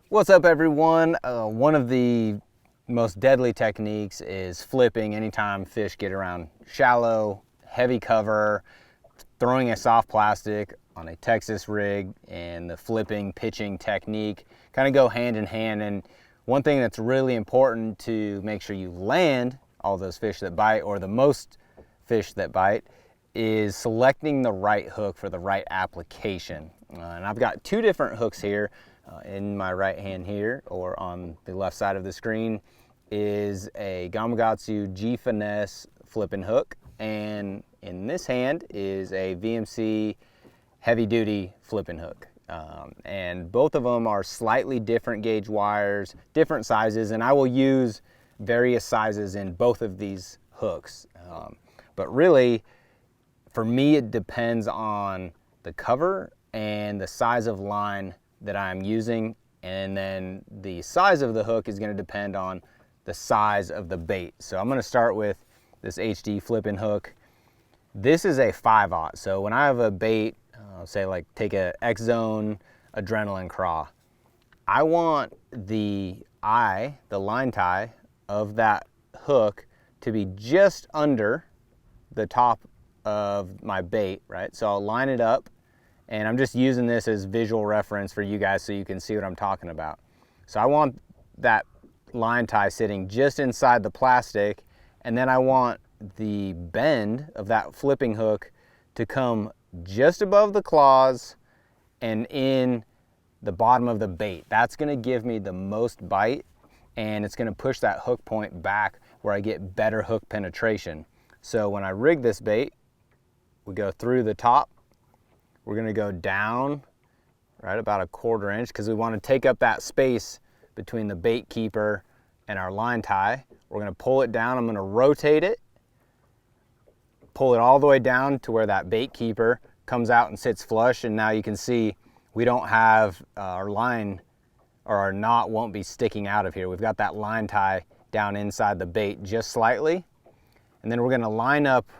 What's up, everyone? One of the most deadly techniques is flipping anytime fish get around shallow, heavy cover, throwing a soft plastic on a Texas rig, and the flipping, pitching technique kind of go hand in hand. And one thing that's really important to make sure you land all those fish that bite, or the most fish that bite, is selecting the right hook for the right application. And I've got two different hooks here. In my right hand here, or on the left side of the screen, is a Gamakatsu G-Finesse flipping hook, and in this hand is a VMC heavy duty flipping hook. And both of them are slightly different gauge wires, different sizes, and I will use various sizes in both of these hooks. But really, for me, it depends on the cover and the size of line that I'm using, and then the size of the hook is going to depend on the size of the bait. So I'm going to start with this HD flipping hook. This is a 5/0, so when I have a bait, say like take a X-Zone Adrenaline Craw, I want the line tie of that hook to be just under the top of my bait, right? So I'll line it up, and I'm just using this as visual reference for you guys so you can see what I'm talking about. So I want that line tie sitting just inside the plastic, and then I want the bend of that flipping hook to come just above the claws and in the bottom of the bait. That's gonna give me the most bite, and it's gonna push that hook point back where I get better hook penetration. So when I rig this bait, we go through the top. We're gonna go down right about 1/4 inch because we want to take up that space between the bait keeper and our line tie. We're gonna pull it down. I'm gonna rotate it, pull it all the way down to where that bait keeper comes out and sits flush. And now you can see we don't have our line, or our knot won't be sticking out of here. We've got that line tie down inside the bait just slightly. And then we're gonna line up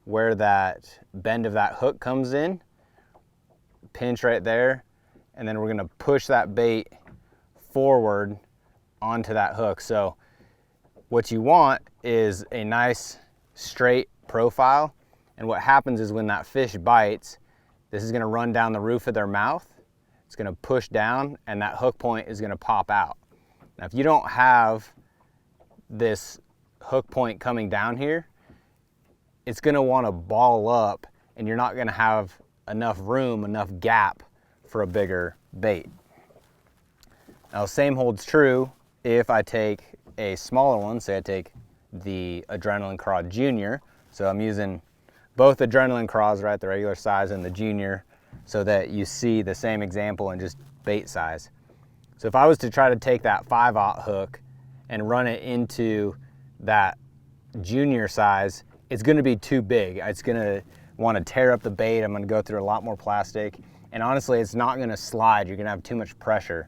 where that bend of that hook comes in, pinch right there, and then we're gonna push that bait forward onto that hook. So what you want is a nice straight profile, and what happens is when that fish bites, this is gonna run down the roof of their mouth, it's gonna push down, and that hook point is gonna pop out. Now if you don't have this hook point coming down here, it's gonna wanna ball up, and you're not gonna have enough room, enough gap for a bigger bait. Now, same holds true if I take a smaller one. Say I take the Adrenaline Craw Junior. So I'm using both Adrenaline Craws, right, the regular size and the Junior, so that you see the same example in just bait size. So if I was to try to take that 5/0 hook and run it into that Junior size, it's gonna be too big. It's gonna want to tear up the bait. I'm going to go through a lot more plastic, and honestly it's not going to slide. You're going to have too much pressure.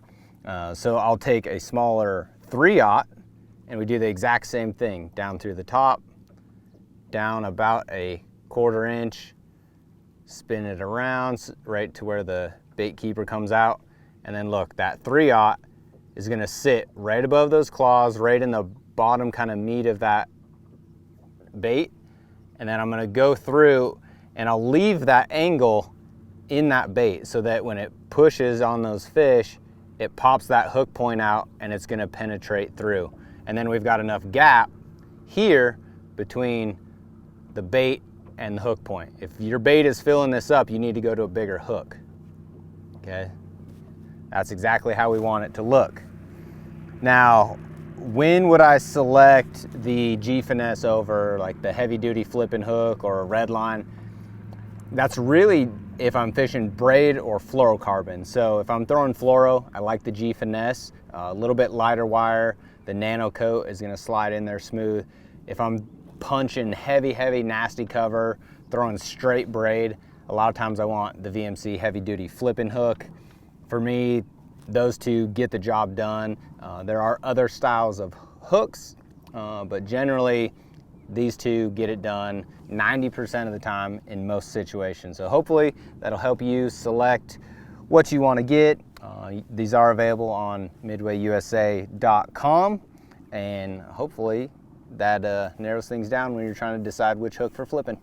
So I'll take a smaller 3/0, and we do the exact same thing. Down through the top, down about 1/4 inch, spin it around right to where the bait keeper comes out, and then look, that 3/0 is going to sit right above those claws, right in the bottom kind of meat of that bait. And then I'm going to go through, and I'll leave that angle in that bait so that when it pushes on those fish, it pops that hook point out and it's gonna penetrate through. And then we've got enough gap here between the bait and the hook point. If your bait is filling this up, you need to go to a bigger hook, okay? That's exactly how we want it to look. Now, when would I select the G-Finesse over like the heavy duty flipping hook or a red line? That's really if I'm fishing braid or fluorocarbon. So if I'm throwing fluoro, I like the G-Finesse, a little bit lighter wire. The nano coat is gonna slide in there smooth. If I'm punching heavy, nasty cover, throwing straight braid, a lot of times I want the VMC heavy duty flipping hook. For me, those two get the job done. There are other styles of hooks, but generally these two get it done 90% of the time in most situations. So hopefully that'll help you select what you want to get. These are available on midwayusa.com, and hopefully that narrows things down when you're trying to decide which hook for flipping.